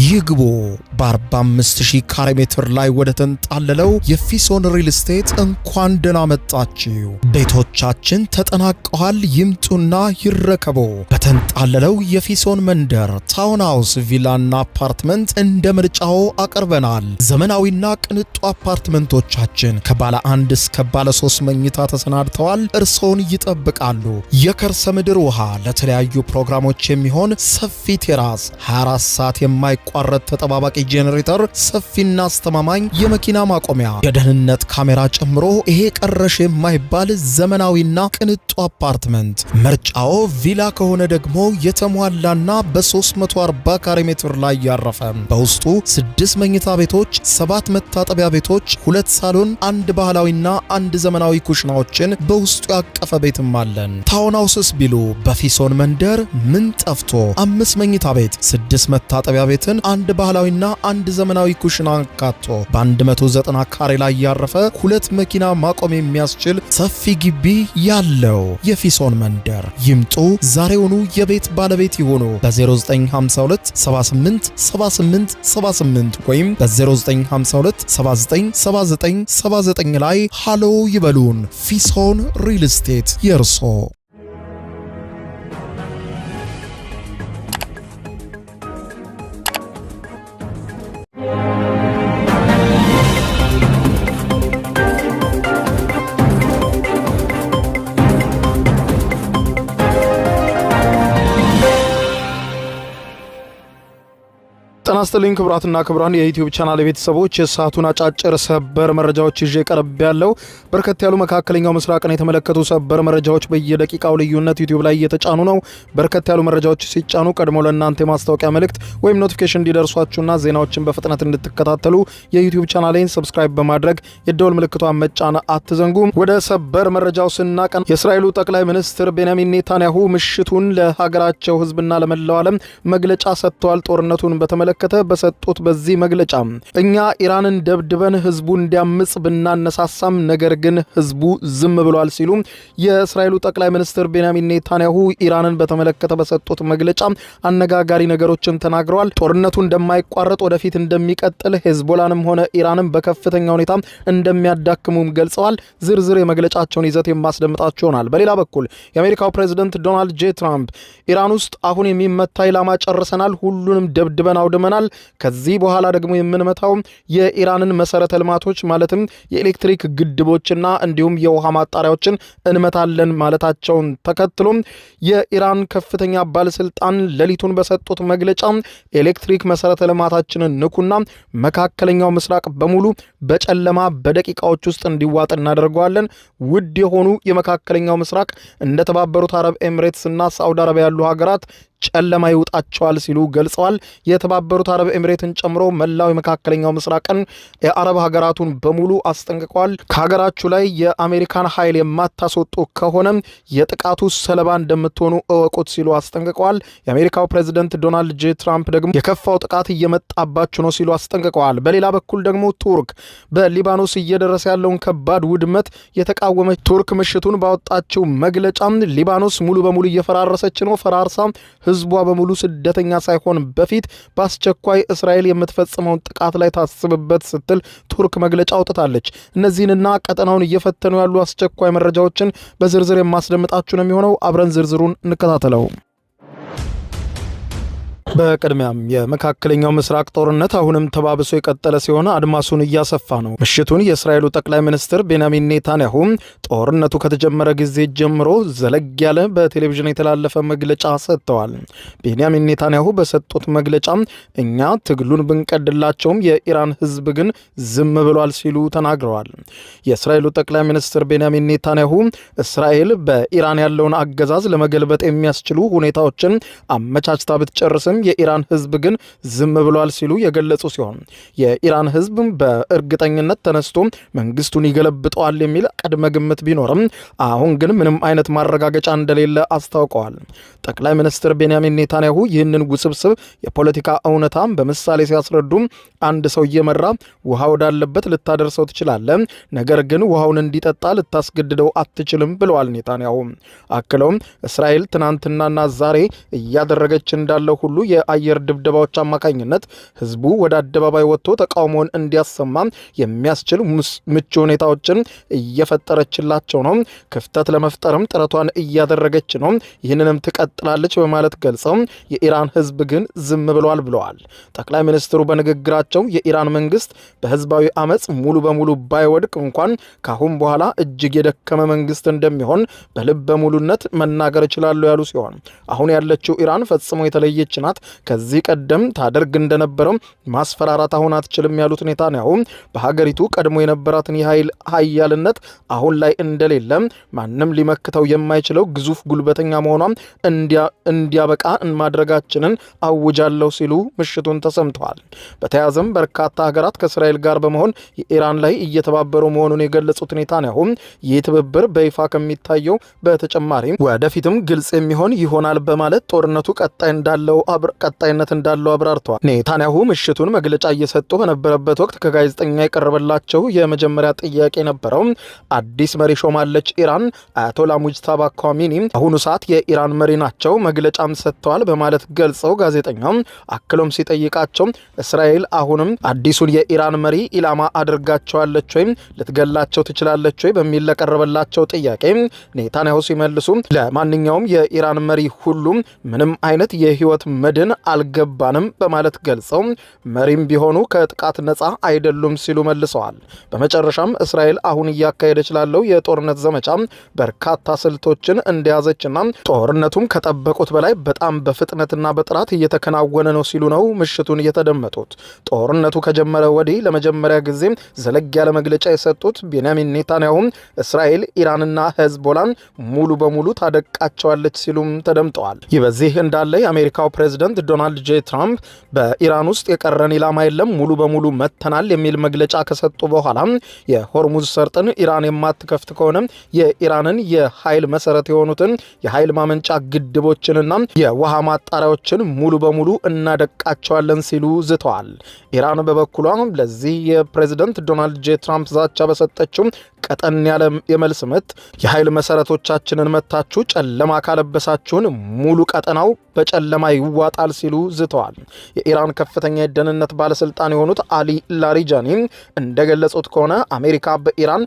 ይግቡ በ45000 ካሬ ሜትር ላይ ወደ ተንጣለለው የፊሶን ሪል ስቴት እንኳን ደህና መጣችሁ። ቤቶቻችን ተጠናቀዋል። ይምጡና ይረከቡ። በተንጣለለው የፊሶን መንደር ታውን ሃውስ፣ ቪላና አፓርትመንት እንደ ምርጫው አቀርበናል። ዘመናዊና ቅንጡ አፓርትመንቶቻችን ከባለ 1 እስከ ባለ 3 መኝታ ተሰናድተዋል። እርሶን ይጠብቃሉ። የከርሰ ምድር ውሃ፣ ለተለያዩ ፕሮግራሞች የሚሆን ሰፊ ቴራስ፣ 24 ሰዓት የማይቋረጥ ተጠባባቂ ጄኔሬተር፣ ሰፊና አስተማማኝ የመኪና ማቆሚያ፣ የደህንነት ካሜራ ጨምሮ ይሄ ቀረሽ የማይባል ዘመናዊና ቅንጡ አፓርትመንት። ምርጫው ቪላ ከሆነ ደግሞ የተሟላና በ340 ካሬ ሜትር ላይ ያረፈ በውስጡ 6 መኝታ ቤቶች፣ 7 መታጠቢያ ቤቶች፣ 2 ሳሎን፣ 1 ባህላዊና 1 ዘመናዊ ኩሽናዎችን በውስጡ ያቀፈ ቤትም አለን። ታውን ሃውስስ ቢሉ በፊሶን መንደር ምን ጠፍቶ 5 መኝታ ቤት፣ 6 መታጠቢያ ቤትን፣ 1 ባህላዊና 1 ዘመናዊ ኩሽና አካቶ በ190 ካሬ ላይ ያረፈ 2 መኪና ማቆም የሚያስችል ሰፊ ግቢ ያለው የፊሶን መንደር። ይምጡ፣ ዛሬውኑ የቤት ባለቤት ይሆኑ። በ0952 78 78 78 ወይም በ0952 79 79 79 ላይ ሃሎ ይበሉን። ፊሶን ሪል ስቴት የርሶ። ጤና ይስጥልኝ ክቡራትና ክቡራን የዩቲዩብ ቻናል ቤተሰቦች፣ የሰዓቱን አጫጭር ሰበር መረጃዎች ይዤ ቀርብ ያለው። በርከት ያሉ መካከለኛው ምስራቅን የተመለከቱ ሰበር መረጃዎች በየደቂቃው ልዩነት ዩቲዩብ ላይ እየተጫኑ ነው። በርከት ያሉ መረጃዎች ሲጫኑ ቀድሞ ለእናንተ የማስታወቂያ መልእክት ወይም ኖቲፊኬሽን እንዲደርሷችሁና ዜናዎችን በፍጥነት እንድትከታተሉ የዩቲዩብ ቻናሌን ሰብስክራይብ በማድረግ የደወል ምልክቷን መጫን አትዘንጉ። ወደ ሰበር መረጃው ስናቀን የእስራኤሉ ጠቅላይ ሚኒስትር ቤንያሚን ኔታንያሁ ምሽቱን ለሀገራቸው ሕዝብና ለመላው ዓለም መግለጫ ሰጥተዋል። ጦርነቱን በተመለከተ በሰጡት በዚህ መግለጫ እኛ ኢራንን ደብድበን ህዝቡ እንዲያምጽ ብናነሳሳም ነገር ግን ህዝቡ ዝም ብሏል ሲሉ የእስራኤሉ ጠቅላይ ሚኒስትር ቤንያሚን ኔታንያሁ ኢራንን በተመለከተ በሰጡት መግለጫ አነጋጋሪ ነገሮችን ተናግረዋል። ጦርነቱ እንደማይቋረጥ ወደፊት እንደሚቀጥል ሄዝቦላንም ሆነ ኢራንን በከፍተኛ ሁኔታ እንደሚያዳክሙም ገልጸዋል። ዝርዝር የመግለጫቸውን ይዘት የማስደምጣቸው ይሆናል። በሌላ በኩል የአሜሪካው ፕሬዝዳንት ዶናልድ ጄ ትራምፕ ኢራን ውስጥ አሁን የሚመታ ኢላማ ጨርሰናል፣ ሁሉንም ደብድበን አውድመናል፣ ከዚህ በኋላ ደግሞ የምንመታው የኢራንን መሰረተ ልማቶች ማለትም የኤሌክትሪክ ግድቦችና እንዲሁም የውሃ ማጣሪያዎችን እንመታለን ማለታቸውን ተከትሎ የኢራን ከፍተኛ ባለስልጣን ሌሊቱን በሰጡት መግለጫ ኤሌክትሪክ መሰረተ ልማታችንን ንኩና መካከለኛው ምስራቅ በሙሉ በጨለማ በደቂቃዎች ውስጥ እንዲዋጥ እናደርገዋለን። ውድ የሆኑ የመካከለኛው ምስራቅ እንደ ተባበሩት አረብ ኤሚሬትስ እና ሳዑዲ አረቢያ ያሉ ሀገራት ጨለማ ይውጣቸዋል ሲሉ ገልጸዋል። የተባበሩት አረብ ኤሚሬትን ጨምሮ መላው የመካከለኛው ምስራቅን የአረብ ሀገራቱን በሙሉ አስጠንቅቀዋል። ከሀገራችሁ ላይ የአሜሪካን ኃይል የማታስወጡ ከሆነ የጥቃቱ ሰለባ እንደምትሆኑ እወቁት ሲሉ አስጠንቅቀዋል። የአሜሪካው ፕሬዝዳንት ዶናልድ ጄ ትራምፕ ደግሞ የከፋው ጥቃት እየመጣባችሁ ነው ሲሉ አስጠንቅቀዋል። በሌላ በኩል ደግሞ ቱርክ በሊባኖስ እየደረሰ ያለውን ከባድ ውድመት የተቃወመች ቱርክ ምሽቱን ባወጣችው መግለጫ ሊባኖስ ሙሉ በሙሉ እየፈራረሰች ነው፣ ፈራርሳ ህዝቧ በሙሉ ስደተኛ ሳይሆን በፊት በአስቸኳይ እስራኤል የምትፈጽመውን ጥቃት ላይ ታስብበት ስትል ቱርክ መግለጫ አውጥታለች። እነዚህንና ቀጠናውን እየፈተኑ ያሉ አስቸኳይ መረጃዎችን በዝርዝር የማስደምጣችሁ ነው የሚሆነው። አብረን ዝርዝሩን እንከታተለው። በቅድሚያም የመካከለኛው ምስራቅ ጦርነት አሁንም ተባብሶ የቀጠለ ሲሆን አድማሱን እያሰፋ ነው። ምሽቱን የእስራኤሉ ጠቅላይ ሚኒስትር ቤንያሚን ኔታንያሁ ጦርነቱ ከተጀመረ ጊዜ ጀምሮ ዘለግ ያለ በቴሌቪዥን የተላለፈ መግለጫ ሰጥተዋል። ቤንያሚን ኔታንያሁ በሰጡት መግለጫ እኛ ትግሉን ብንቀድላቸውም የኢራን ህዝብ ግን ዝም ብሏል ሲሉ ተናግረዋል። የእስራኤሉ ጠቅላይ ሚኒስትር ቤንያሚን ኔታንያሁ እስራኤል በኢራን ያለውን አገዛዝ ለመገልበጥ የሚያስችሉ ሁኔታዎችን አመቻችታ ብትጨርስም የኢራን ህዝብ ግን ዝም ብሏል ሲሉ የገለጹ ሲሆን የኢራን ህዝብ በእርግጠኝነት ተነስቶ መንግስቱን ይገለብጠዋል የሚል ቀድመ ግምት ቢኖርም አሁን ግን ምንም አይነት ማረጋገጫ እንደሌለ አስታውቀዋል። ጠቅላይ ሚኒስትር ቤንያሚን ኔታንያሁ ይህንን ውስብስብ የፖለቲካ እውነታ በምሳሌ ሲያስረዱ አንድ ሰው እየመራ ውሃ ወዳለበት ልታደርሰው ትችላለህ፣ ነገር ግን ውሃውን እንዲጠጣ ልታስገድደው አትችልም ብለዋል ኔታንያሁ። አክለውም እስራኤል ትናንትናና ዛሬ እያደረገች እንዳለው ሁሉ የአየር ድብደባዎች አማካኝነት ህዝቡ ወደ አደባባይ ወጥቶ ተቃውሞውን እንዲያሰማ የሚያስችል ምቹ ሁኔታዎችን እየፈጠረችላቸው ነው። ክፍተት ለመፍጠርም ጥረቷን እያደረገች ነው። ይህንንም ትቀጥላለች በማለት ገልጸው የኢራን ህዝብ ግን ዝም ብሏል ብለዋል። ጠቅላይ ሚኒስትሩ በንግግራቸው የኢራን መንግስት በህዝባዊ አመጽ ሙሉ በሙሉ ባይወድቅ እንኳን ካሁን በኋላ እጅግ የደከመ መንግስት እንደሚሆን በልበ ሙሉነት መናገር ይችላሉ ያሉ ሲሆን አሁን ያለችው ኢራን ፈጽሞ የተለየች ናት። ከዚህ ቀደም ታደርግ እንደነበረው ማስፈራራት አሁን አትችልም ያሉት ኔታንያሁ በሀገሪቱ ቀድሞ የነበራትን የኃይል ኃያልነት አሁን ላይ እንደሌለ ማንም ሊመክተው የማይችለው ግዙፍ ጉልበተኛ መሆኗም እንዲያበቃ ማድረጋችንን አውጃለሁ ሲሉ ምሽቱን ተሰምተዋል። በተያያዘም በርካታ ሀገራት ከእስራኤል ጋር በመሆን የኢራን ላይ እየተባበሩ መሆኑን የገለጹት ኔታንያሁ ይህ ትብብር በይፋ ከሚታየው በተጨማሪም ወደፊትም ግልጽ የሚሆን ይሆናል በማለት ጦርነቱ ቀጣይነት እንዳለው አብራርተዋል። ኔታንያሁ ምሽቱን መግለጫ እየሰጡ በነበረበት ወቅት ከጋዜጠኛ የቀረበላቸው የመጀመሪያ ጥያቄ ነበረው አዲስ መሪ ሾማለች ኢራን። አያቶላ ሙጅታባ ኳሚኒ አሁኑ ሰዓት የኢራን መሪ ናቸው፣ መግለጫም ሰጥተዋል በማለት ገልጸው ጋዜጠኛው አክሎም ሲጠይቃቸው እስራኤል አሁንም አዲሱን የኢራን መሪ ኢላማ አድርጋቸዋለች ወይም ልትገላቸው ትችላለች ወይ በሚል ለቀረበላቸው ጥያቄ ኔታንያሁ ሲመልሱ ለማንኛውም የኢራን መሪ ሁሉም ምንም አይነት የህይወት መድን አልገባንም በማለት ገልጸው መሪም ቢሆኑ ከጥቃት ነፃ አይደሉም ሲሉ መልሰዋል። በመጨረሻም እስራኤል አሁን እያካሄደች ላለው የጦርነት ዘመቻ በርካታ ስልቶችን እንደያዘችና ጦርነቱም ከጠበቁት በላይ በጣም በፍጥነትና በጥራት እየተከናወነ ነው ሲሉ ነው ምሽቱን እየተደመጡት። ጦርነቱ ከጀመረ ወዲህ ለመጀመሪያ ጊዜ ዘለግ ያለ መግለጫ የሰጡት ቤንያሚን ኔታንያሁ እስራኤል ኢራንና ሄዝቦላን ሙሉ በሙሉ ታደቃቸዋለች ሲሉም ተደምጠዋል። ይህ በዚህ እንዳለ የአሜሪካው ፕሬዝደንት ዶናልድ ጄ ትራምፕ በኢራን ውስጥ የቀረን ኢላማ የለም ሙሉ በሙሉ መተናል የሚል መግለጫ ከሰጡ በኋላ የሆርሙዝ ሰርጥን ኢራን የማትከፍት ከሆነ የኢራንን የኃይል መሰረት የሆኑትን የኃይል ማመንጫ ግድቦችንና የውሃ ማጣሪያዎችን ሙሉ በሙሉ እናደቃቸዋለን ሲሉ ዝተዋል። ኢራን በበኩሏ ለዚህ የፕሬዝደንት ዶናልድ ጄ ትራምፕ ዛቻ በሰጠችው ቀጠን ያለ የመልስ ምት የኃይል መሰረቶቻችንን መታችሁ ጨለማ ካለበሳችሁን ሙሉ ቀጠናው በጨለማ ይዋጣል ሲሉ ዝተዋል። የኢራን ከፍተኛ የደህንነት ባለስልጣን የሆኑት አሊ ላሪጃኒ እንደገለጹት ከሆነ አሜሪካ በኢራን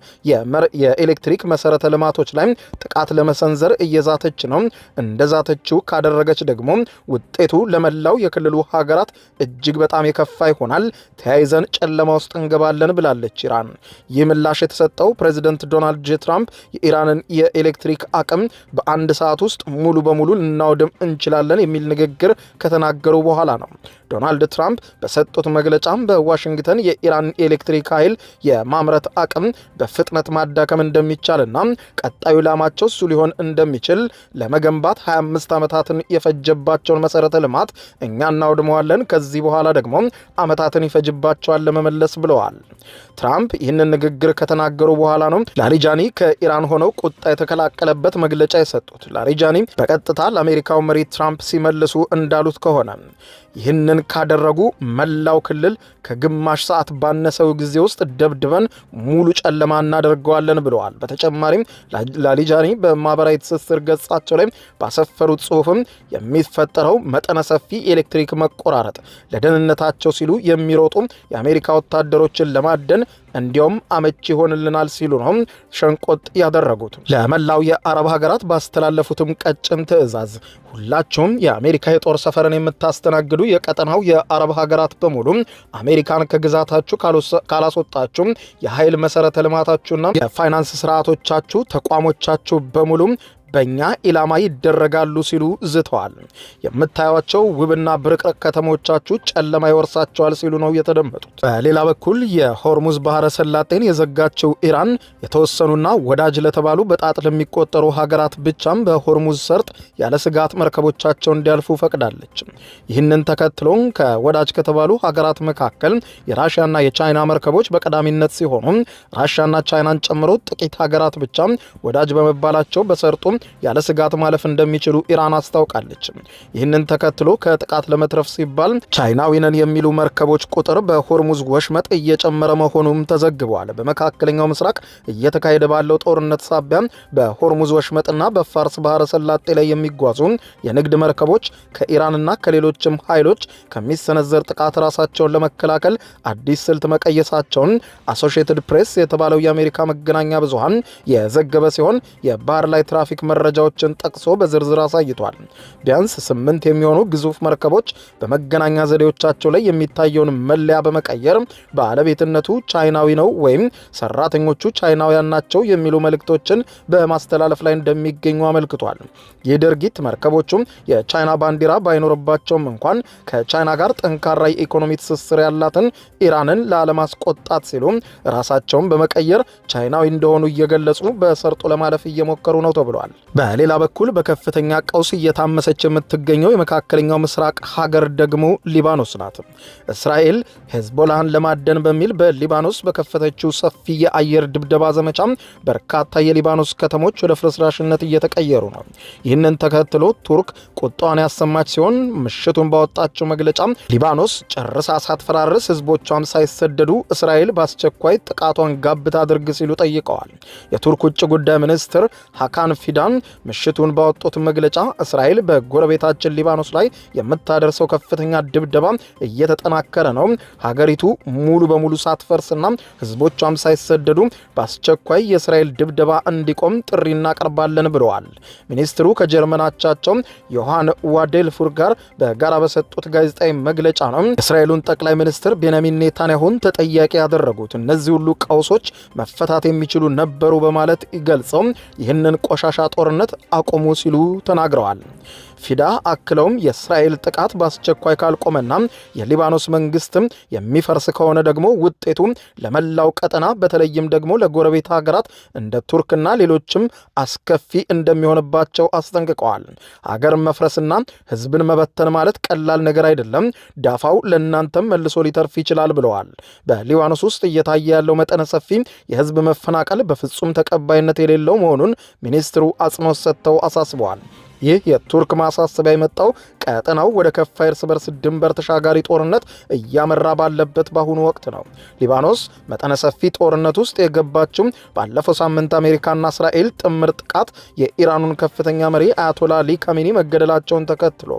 የኤሌክትሪክ መሰረተ ልማቶች ላይ ጥቃት ለመሰንዘር እየዛተች ነው። እንደዛተችው ካደረገች ደግሞ ውጤቱ ለመላው የክልሉ ሀገራት እጅግ በጣም የከፋ ይሆናል፣ ተያይዘን ጨለማ ውስጥ እንገባለን ብላለች ኢራን። ይህ ምላሽ የተሰጠው ፕሬዚደንት ዶናልድ ጄ ትራምፕ የኢራንን የኤሌክትሪክ አቅም በአንድ ሰዓት ውስጥ ሙሉ በሙሉ ልናወድም እንችላለን የሚል ንግግር ከተናገሩ በኋላ ነው። ዶናልድ ትራምፕ በሰጡት መግለጫም በዋሽንግተን የኢራን ኤሌክትሪክ ኃይል የማምረት አቅም በፍጥነት ማዳከም እንደሚቻልና ቀጣዩ ኢላማቸው እሱ ሊሆን እንደሚችል ለመገንባት 25 ዓመታትን የፈጀባቸውን መሰረተ ልማት እኛ እናወድመዋለን፣ ከዚህ በኋላ ደግሞ ዓመታትን ይፈጅባቸዋል ለመመለስ ብለዋል። ትራምፕ ይህንን ንግግር ከተናገሩ በኋላ ነው ላሪጃኒ ከኢራን ሆነው ቁጣ የተከላቀለበት መግለጫ የሰጡት። ላሪጃኒ በቀጥታ ለአሜሪካው መሪ ትራምፕ ሲመልሱ እንዳሉት ከሆነ ይህንን ካደረጉ መላው ክልል ከግማሽ ሰዓት ባነሰው ጊዜ ውስጥ ደብድበን ሙሉ ጨለማ እናደርገዋለን ብለዋል። በተጨማሪም ላሪጃኒ በማህበራዊ ትስስር ገጻቸው ላይ ባሰፈሩት ጽሑፍም የሚፈጠረው መጠነ ሰፊ ኤሌክትሪክ መቆራረጥ ለደህንነታቸው ሲሉ የሚሮጡ የአሜሪካ ወታደሮችን ለማደን እንዲያውም አመቺ ይሆንልናል ሲሉ ነው ሸንቆጥ ያደረጉት። ለመላው የአረብ ሀገራት ባስተላለፉትም ቀጭን ትዕዛዝ ሁላችሁም የአሜሪካ የጦር ሰፈርን የምታስተናግዱ የቀጠናው የአረብ ሀገራት በሙሉ አሜሪካን ከግዛታችሁ ካላስወጣችሁ የኃይል መሰረተ ልማታችሁና የፋይናንስ ስርዓቶቻችሁ ተቋሞቻችሁ በሙሉ በእኛ ኢላማ ይደረጋሉ ሲሉ ዝተዋል። የምታዩቸው ውብና ብርቅርቅ ከተሞቻችሁ ጨለማ ይወርሳቸዋል ሲሉ ነው የተደመጡት። በሌላ በኩል የሆርሙዝ ባህረ ሰላጤን የዘጋችው ኢራን የተወሰኑና ወዳጅ ለተባሉ በጣት ለሚቆጠሩ ሀገራት ብቻም በሆርሙዝ ሰርጥ ያለ ስጋት መርከቦቻቸው እንዲያልፉ ፈቅዳለች። ይህንን ተከትሎ ከወዳጅ ከተባሉ ሀገራት መካከል የራሽያና የቻይና መርከቦች በቀዳሚነት ሲሆኑ ራሽያና ቻይናን ጨምሮ ጥቂት ሀገራት ብቻ ወዳጅ በመባላቸው በሰርጡ ያለ ስጋት ማለፍ እንደሚችሉ ኢራን አስታውቃለች። ይህንን ተከትሎ ከጥቃት ለመትረፍ ሲባል ቻይናዊንን የሚሉ መርከቦች ቁጥር በሆርሙዝ ወሽመጥ እየጨመረ መሆኑም ተዘግቧል። በመካከለኛው ምስራቅ እየተካሄደ ባለው ጦርነት ሳቢያ በሆርሙዝ ወሽመጥና በፋርስ ባህረ ሰላጤ ላይ የሚጓዙ የንግድ መርከቦች ከኢራንና ከሌሎችም ኃይሎች ከሚሰነዘር ጥቃት ራሳቸውን ለመከላከል አዲስ ስልት መቀየሳቸውን አሶሺየትድ ፕሬስ የተባለው የአሜሪካ መገናኛ ብዙሃን የዘገበ ሲሆን የባህር ላይ ትራፊክ መረጃዎችን ጠቅሶ በዝርዝር አሳይቷል። ቢያንስ 8 የሚሆኑ ግዙፍ መርከቦች በመገናኛ ዘዴዎቻቸው ላይ የሚታየውን መለያ በመቀየር ባለቤትነቱ ቻይናዊ ነው ወይም ሰራተኞቹ ቻይናውያን ናቸው የሚሉ መልእክቶችን በማስተላለፍ ላይ እንደሚገኙ አመልክቷል። ይህ ድርጊት መርከቦቹም የቻይና ባንዲራ ባይኖርባቸውም እንኳን ከቻይና ጋር ጠንካራ የኢኮኖሚ ትስስር ያላትን ኢራንን ላለማስቆጣት ሲሉ ራሳቸውን በመቀየር ቻይናዊ እንደሆኑ እየገለጹ በሰርጡ ለማለፍ እየሞከሩ ነው ተብሏል። በሌላ በኩል በከፍተኛ ቀውስ እየታመሰች የምትገኘው የመካከለኛው ምስራቅ ሀገር ደግሞ ሊባኖስ ናት። እስራኤል ሄዝቦላህን ለማደን በሚል በሊባኖስ በከፈተችው ሰፊ የአየር ድብደባ ዘመቻ በርካታ የሊባኖስ ከተሞች ወደ ፍርስራሽነት እየተቀየሩ ነው። ይህንን ተከትሎ ቱርክ ቁጣዋን ያሰማች ሲሆን ምሽቱን ባወጣችው መግለጫ ሊባኖስ ጨርሳ ሳትፈራርስ ህዝቦቿም ሳይሰደዱ እስራኤል በአስቸኳይ ጥቃቷን ጋብታ አድርግ ሲሉ ጠይቀዋል። የቱርክ ውጭ ጉዳይ ሚኒስትር ሀካን ፊዳን ምሽቱን ባወጡት መግለጫ እስራኤል በጎረቤታችን ሊባኖስ ላይ የምታደርሰው ከፍተኛ ድብደባ እየተጠናከረ ነው፣ ሀገሪቱ ሙሉ በሙሉ ሳትፈርስና ህዝቦቿም ሳይሰደዱ በአስቸኳይ የእስራኤል ድብደባ እንዲቆም ጥሪ እናቀርባለን ብለዋል። ሚኒስትሩ ከጀርመናቻቸው ዮሐን ዋዴልፉር ጋር በጋራ በሰጡት ጋዜጣዊ መግለጫ ነው የእስራኤሉን ጠቅላይ ሚኒስትር ቤንያሚን ኔታንያሁን ተጠያቂ ያደረጉት። እነዚህ ሁሉ ቀውሶች መፈታት የሚችሉ ነበሩ በማለት ገልጸው ይህንን ቆሻሻ ጦርነት አቆሙ ሲሉ ተናግረዋል። ፊዳ አክለውም የእስራኤል ጥቃት በአስቸኳይ ካልቆመና የሊባኖስ መንግስትም የሚፈርስ ከሆነ ደግሞ ውጤቱ ለመላው ቀጠና በተለይም ደግሞ ለጎረቤት ሀገራት እንደ ቱርክና ሌሎችም አስከፊ እንደሚሆንባቸው አስጠንቅቀዋል። ሀገር መፍረስና ህዝብን መበተን ማለት ቀላል ነገር አይደለም፣ ዳፋው ለእናንተም መልሶ ሊተርፍ ይችላል ብለዋል። በሊባኖስ ውስጥ እየታየ ያለው መጠነ ሰፊ የህዝብ መፈናቀል በፍጹም ተቀባይነት የሌለው መሆኑን ሚኒስትሩ አጽንኦት ሰጥተው አሳስበዋል። ይህ የቱርክ ማሳሰቢያ የመጣው ቀጠናው ወደ ከፋ እርስ በርስ ድንበር ተሻጋሪ ጦርነት እያመራ ባለበት በአሁኑ ወቅት ነው። ሊባኖስ መጠነ ሰፊ ጦርነት ውስጥ የገባችው ባለፈው ሳምንት አሜሪካና እስራኤል ጥምር ጥቃት የኢራኑን ከፍተኛ መሪ አያቶላ አሊ ካሜኒ መገደላቸውን ተከትሎ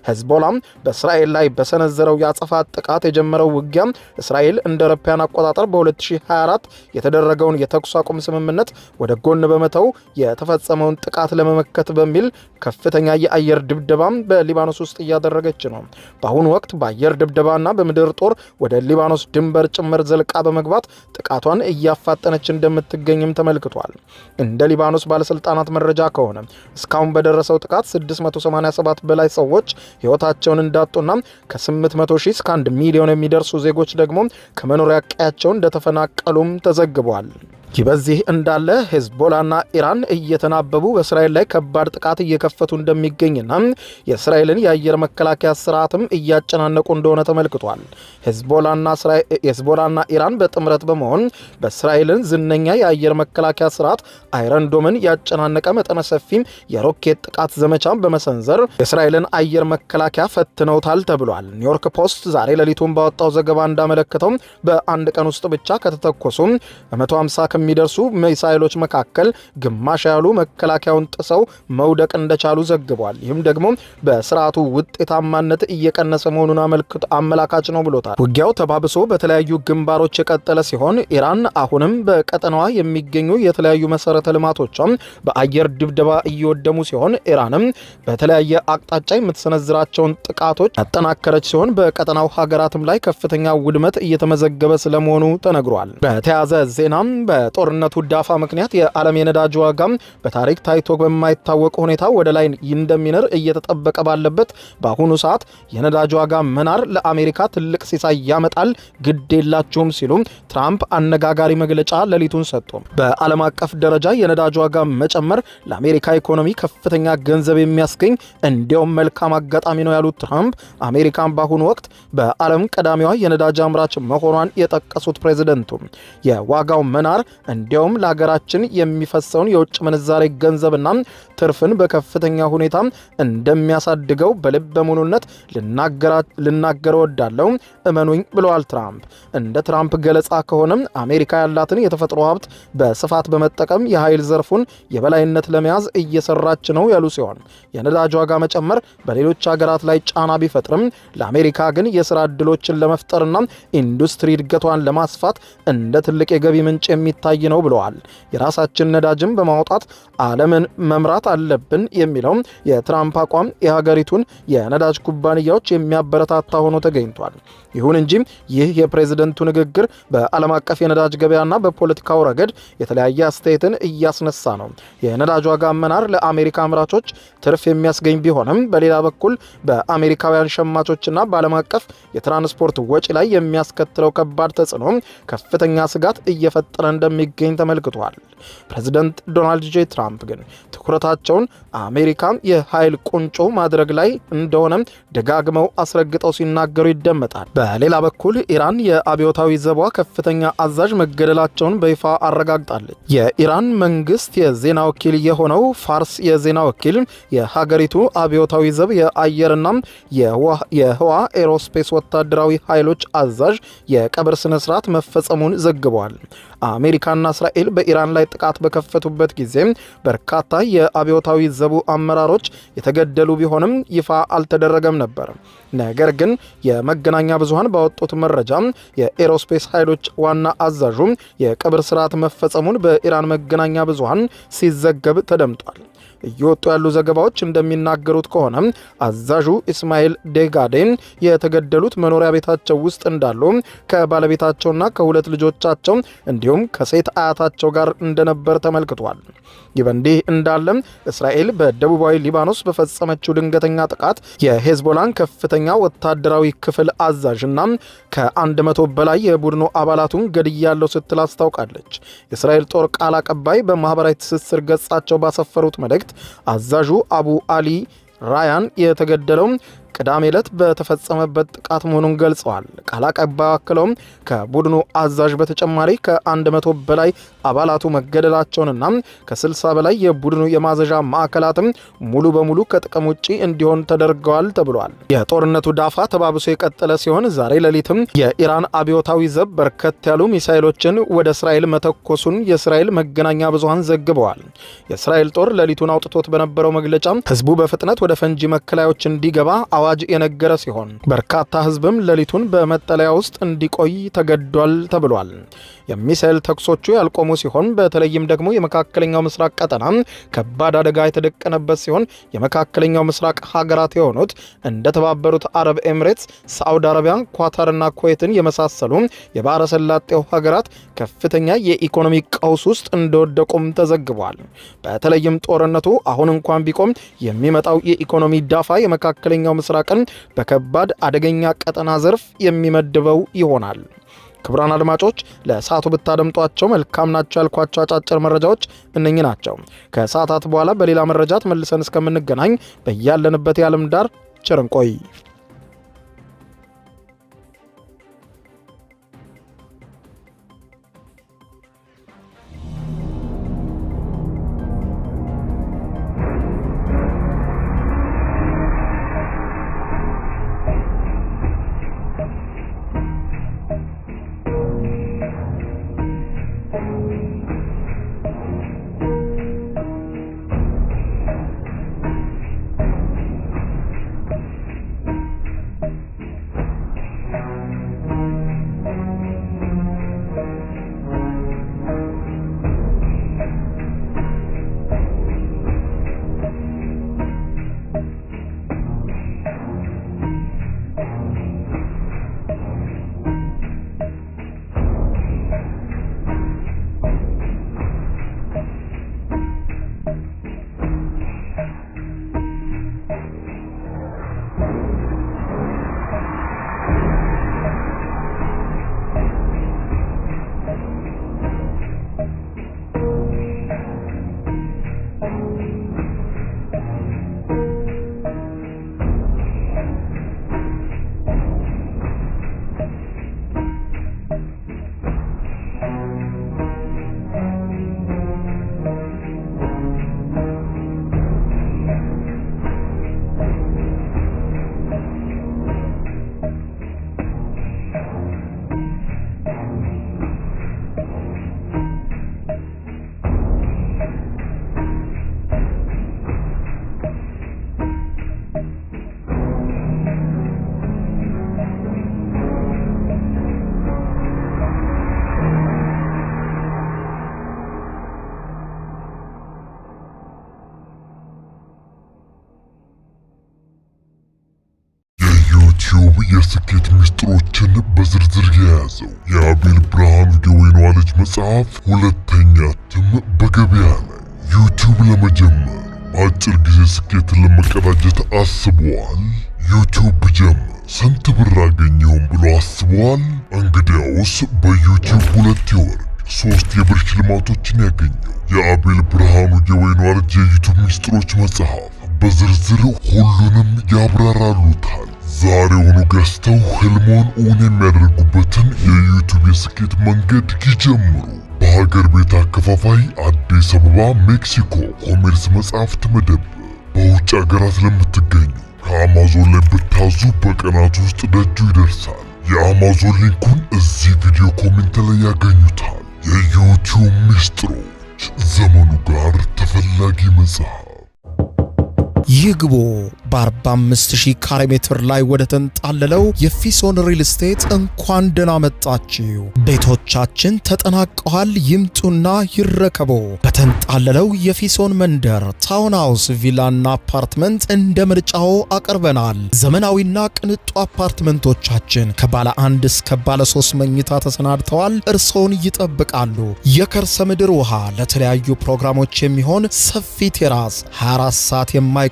ሄዝቦላም በእስራኤል ላይ በሰነዘረው የአጸፋ ጥቃት የጀመረው ውጊያ እስራኤል እንደ አውሮፓውያን አቆጣጠር በ2024 የተደረገውን የተኩስ አቁም ስምምነት ወደ ጎን በመተው የተፈጸመውን ጥቃት ለመመከት በሚል ከፍተኛ የአየር ድብደባም በሊባኖስ ውስጥ እያደረገች ነው። በአሁኑ ወቅት በአየር ድብደባና በምድር ጦር ወደ ሊባኖስ ድንበር ጭምር ዘልቃ በመግባት ጥቃቷን እያፋጠነች እንደምትገኝም ተመልክቷል። እንደ ሊባኖስ ባለስልጣናት መረጃ ከሆነ እስካሁን በደረሰው ጥቃት 687 በላይ ሰዎች ሕይወታቸውን እንዳጡና ከ800 ሺህ እስከ 1 ሚሊዮን የሚደርሱ ዜጎች ደግሞ ከመኖሪያ ቀያቸው እንደተፈናቀሉም ተዘግቧል። ይህ በዚህ እንዳለ ሄዝቦላና ኢራን እየተናበቡ በእስራኤል ላይ ከባድ ጥቃት እየከፈቱ እንደሚገኝና የእስራኤልን የአየር መከላከያ ስርዓትም እያጨናነቁ እንደሆነ ተመልክቷል። ሄዝቦላና ኢራን በጥምረት በመሆን በእስራኤልን ዝነኛ የአየር መከላከያ ስርዓት አይረንዶምን ያጨናነቀ መጠነ ሰፊ የሮኬት ጥቃት ዘመቻን በመሰንዘር የእስራኤልን አየር መከላከያ ፈትነውታል ተብሏል። ኒውዮርክ ፖስት ዛሬ ሌሊቱን ባወጣው ዘገባ እንዳመለከተው በአንድ ቀን ውስጥ ብቻ ከተተኮሱ 150 የሚደርሱ ሚሳኤሎች መካከል ግማሽ ያሉ መከላከያውን ጥሰው መውደቅ እንደቻሉ ዘግቧል። ይህም ደግሞ በስርዓቱ ውጤታማነት እየቀነሰ መሆኑን አመላካች ነው ብሎታል። ውጊያው ተባብሶ በተለያዩ ግንባሮች የቀጠለ ሲሆን ኢራን አሁንም በቀጠናዋ የሚገኙ የተለያዩ መሰረተ ልማቶቿም በአየር ድብደባ እየወደሙ ሲሆን ኢራንም በተለያየ አቅጣጫ የምትሰነዝራቸውን ጥቃቶች ያጠናከረች ሲሆን በቀጠናው ሀገራትም ላይ ከፍተኛ ውድመት እየተመዘገበ ስለመሆኑ ተነግሯል። በተያያዘ ዜናም ጦርነቱ ዳፋ ምክንያት የዓለም የነዳጅ ዋጋ በታሪክ ታይቶ በማይታወቅ ሁኔታ ወደ ላይ እንደሚነር እየተጠበቀ ባለበት በአሁኑ ሰዓት የነዳጅ ዋጋ መናር ለአሜሪካ ትልቅ ሲሳይ ያመጣል፣ ግድ የላችሁም ሲሉ ትራምፕ አነጋጋሪ መግለጫ ሌሊቱን ሰጡ። በዓለም አቀፍ ደረጃ የነዳጅ ዋጋ መጨመር ለአሜሪካ ኢኮኖሚ ከፍተኛ ገንዘብ የሚያስገኝ እንዲያውም መልካም አጋጣሚ ነው ያሉት ትራምፕ አሜሪካን በአሁኑ ወቅት በዓለም ቀዳሚዋ የነዳጅ አምራች መሆኗን የጠቀሱት ፕሬዝደንቱ የዋጋው መናር እንዲያውም ለሀገራችን የሚፈሰውን የውጭ ምንዛሬ ገንዘብና ትርፍን በከፍተኛ ሁኔታ እንደሚያሳድገው በልበ ሙሉነት ልናገር እወዳለሁ፣ እመኑኝ ብለዋል ትራምፕ። እንደ ትራምፕ ገለጻ ከሆነም አሜሪካ ያላትን የተፈጥሮ ሀብት በስፋት በመጠቀም የኃይል ዘርፉን የበላይነት ለመያዝ እየሰራች ነው ያሉ ሲሆን የነዳጅ ዋጋ መጨመር በሌሎች ሀገራት ላይ ጫና ቢፈጥርም ለአሜሪካ ግን የስራ ዕድሎችን ለመፍጠርና ኢንዱስትሪ እድገቷን ለማስፋት እንደ ትልቅ የገቢ ምንጭ የሚታይ ነው ብለዋል። የራሳችን ነዳጅን በማውጣት ዓለምን መምራት አለብን የሚለው የትራምፕ አቋም የሀገሪቱን የነዳጅ ኩባንያዎች የሚያበረታታ ሆኖ ተገኝቷል። ይሁን እንጂ ይህ የፕሬዝደንቱ ንግግር በዓለም አቀፍ የነዳጅ ገበያና በፖለቲካው ረገድ የተለያየ አስተያየትን እያስነሳ ነው። የነዳጅ ዋጋ መናር ለአሜሪካ አምራቾች ትርፍ የሚያስገኝ ቢሆንም በሌላ በኩል በአሜሪካውያን ሸማቾችና በዓለም አቀፍ የትራንስፖርት ወጪ ላይ የሚያስከትለው ከባድ ተጽዕኖ ከፍተኛ ስጋት እየፈጠረ እንደሚገኝ ተመልክቷል። ፕሬዝደንት ዶናልድ ጄ ትራምፕ ግን ትኩረታቸውን አሜሪካ የኃይል ቁንጮ ማድረግ ላይ እንደሆነ ደጋግመው አስረግጠው ሲናገሩ ይደመጣል። በሌላ በኩል ኢራን የአብዮታዊ ዘቧ ከፍተኛ አዛዥ መገደላቸውን በይፋ አረጋግጣለች። የኢራን መንግስት የዜና ወኪል የሆነው ፋርስ የዜና ወኪል የሀገሪቱ አብዮታዊ ዘብ የአየርና የህዋ ኤሮስፔስ ወታደራዊ ኃይሎች አዛዥ የቀብር ስነ ስርዓት መፈጸሙን ዘግቧል። አሜሪካና እስራኤል በኢራን ላይ ጥቃት በከፈቱበት ጊዜ በርካታ የአብዮታዊ ዘቡ አመራሮች የተገደሉ ቢሆንም ይፋ አልተደረገም ነበር። ነገር ግን የመገናኛ ብዙሃን ባወጡት መረጃ የኤሮስፔስ ኃይሎች ዋና አዛዡ የቀብር ስርዓት መፈጸሙን በኢራን መገናኛ ብዙሃን ሲዘገብ ተደምጧል። እየወጡ ያሉ ዘገባዎች እንደሚናገሩት ከሆነ አዛዡ ኢስማኤል ዴጋዴን የተገደሉት መኖሪያ ቤታቸው ውስጥ እንዳሉ ከባለቤታቸውና ከሁለት ልጆቻቸው እንዲሁም ከሴት አያታቸው ጋር እንደነበር ተመልክቷል። ይህ በእንዲህ እንዳለ እስራኤል በደቡባዊ ሊባኖስ በፈጸመችው ድንገተኛ ጥቃት የሄዝቦላን ከፍተኛ ወታደራዊ ክፍል አዛዥና ከ100 በላይ የቡድኑ አባላቱን ገድያለሁ ስትል አስታውቃለች። የእስራኤል ጦር ቃል አቀባይ በማህበራዊ ትስስር ገጻቸው ባሰፈሩት መልእክት አዛዡ አቡ አሊ ራያን የተገደለው ቅዳሜ ዕለት በተፈጸመበት ጥቃት መሆኑን ገልጸዋል። ቃል አቀባዩ አክለውም ከቡድኑ አዛዥ በተጨማሪ ከ100 በላይ አባላቱ መገደላቸውንና ከ60 በላይ የቡድኑ የማዘዣ ማዕከላትም ሙሉ በሙሉ ከጥቅም ውጪ እንዲሆን ተደርገዋል ተብሏል። የጦርነቱ ዳፋ ተባብሶ የቀጠለ ሲሆን ዛሬ ሌሊትም የኢራን አብዮታዊ ዘብ በርከት ያሉ ሚሳይሎችን ወደ እስራኤል መተኮሱን የእስራኤል መገናኛ ብዙሃን ዘግበዋል። የእስራኤል ጦር ሌሊቱን አውጥቶት በነበረው መግለጫ ህዝቡ በፍጥነት ወደ ፈንጂ መከላዮች እንዲገባ አዋጅ የነገረ ሲሆን በርካታ ህዝብም ሌሊቱን በመጠለያ ውስጥ እንዲቆይ ተገዷል ተብሏል። የሚሳኤል ተኩሶቹ ያልቆሙ ሲሆን በተለይም ደግሞ የመካከለኛው ምስራቅ ቀጠና ከባድ አደጋ የተደቀነበት ሲሆን የመካከለኛው ምስራቅ ሀገራት የሆኑት እንደ ተባበሩት አረብ ኤምሬትስ፣ ሳዑዲ አረቢያ፣ ኳታርና ኩዌትን የመሳሰሉ የባህረ ሰላጤው ሀገራት ከፍተኛ የኢኮኖሚ ቀውስ ውስጥ እንደወደቁም ተዘግቧል። በተለይም ጦርነቱ አሁን እንኳን ቢቆም የሚመጣው የኢኮኖሚ ዳፋ የመካከለኛው ምስራቅን በከባድ አደገኛ ቀጠና ዘርፍ የሚመድበው ይሆናል። ክቡራን አድማጮች ለሰዓቱ ብታደምጧቸው መልካም ናቸው ያልኳቸው አጫጭር መረጃዎች እነኚህ ናቸው። ከሰዓታት በኋላ በሌላ መረጃ ተመልሰን እስከምንገናኝ በያለንበት የዓለም ዳር ቸር እንቆይ። የስኬት ሚስጥሮችን በዝርዝር የያዘው የአቤል ብርሃኑ የወይኗ ልጅ መጽሐፍ ሁለተኛ እትም በገበያ ላይ። ዩቲዩብ ለመጀመር በአጭር ጊዜ ስኬትን ለመቀዳጀት አስበዋል? ዩቲዩብ ብጀምር ስንት ብር አገኘሁም ብሎ አስበዋል? እንግዲያውስ በዩቲዩብ 2 የወርቅ 3 የብር ሽልማቶችን ያገኘው የአቤል ብርሃኑ የወይኗ ልጅ የዩቲዩብ ሚስጥሮች መጽሐፍ በዝርዝር ሁሉንም ያብራራሉታል። ዛሬውኑ ገዝተው ህልሞን እውን የሚያደርጉበትን የዩቲዩብ የስኬት መንገድ ይጀምሩ። በሀገር ቤት አከፋፋይ አዲስ አበባ ሜክሲኮ ኮሜርስ መጽሐፍት መደብር። በውጭ ሀገራት ለምትገኙ ከአማዞን ላይ ብታዙ በቀናት ውስጥ ደጁ ይደርሳል። የአማዞን ሊንኩን እዚህ ቪዲዮ ኮሜንት ላይ ያገኙታል። የዩቲዩብ ሚስጥሮች፣ ዘመኑ ጋር ተፈላጊ መጽሐፍ። ይግቡ። በ45000 ካሬ ሜትር ላይ ወደ ተንጣለለው የፊሶን ሪል ስቴት እንኳን ደህና መጣችሁ። ቤቶቻችን ተጠናቀዋል። ይምጡና ይረከቡ። በተንጣለለው የፊሶን መንደር ታውን ሃውስ፣ ቪላና አፓርትመንት እንደ ምርጫው አቅርበናል። ዘመናዊና ቅንጡ አፓርትመንቶቻችን ከባለ 1 እስከ ባለ 3 መኝታ ተሰናድተዋል። እርሶን ይጠብቃሉ። የከርሰ ምድር ውሃ፣ ለተለያዩ ፕሮግራሞች የሚሆን ሰፊ ቴራስ፣ 24 ሰዓት የማይቋረጥ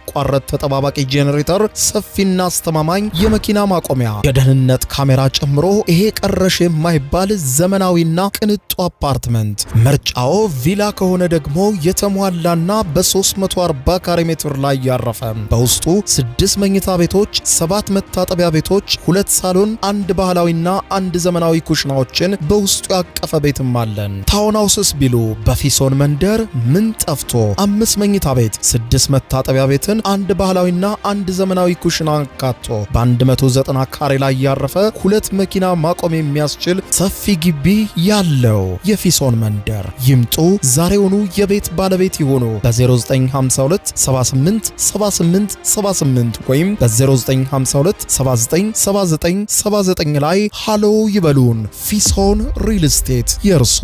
ተጠባባቂ ጄኔሬተር፣ ሰፊና አስተማማኝ የመኪና ማቆሚያ፣ የደህንነት ካሜራ ጨምሮ ይሄ ቀረሽ የማይባል ዘመናዊና ቅንጡ አፓርትመንት። ምርጫው ቪላ ከሆነ ደግሞ የተሟላና በ340 ካሬ ሜትር ላይ ያረፈ በውስጡ 6 መኝታ ቤቶች፣ 7 መታጠቢያ ቤቶች፣ 2 ሳሎን፣ 1 ባህላዊና 1 ዘመናዊ ኩሽናዎችን በውስጡ ያቀፈ ቤትም አለን። ታውን ሃውስስ ቢሉ በፊሶን መንደር ምን ጠፍቶ 5 መኝታ ቤት፣ 6 መታጠቢያ ቤትን፣ 1 ባህላዊና 1 ዘመናዊ ኩሽና አካቶ በ190 ካሬ ላይ ያረፈ 2 መኪና ማቆም የሚያስችል ሰፊ ግቢ ያለው የፊሶን መንደር። ይምጡ፣ ዛሬውኑ የቤት ባለቤት ይሆኑ። በ0952 78 78 78 ወይም በ0952 79 79 79 ላይ ሃሎ ይበሉን። ፊሶን ሪል ስቴት የርሶ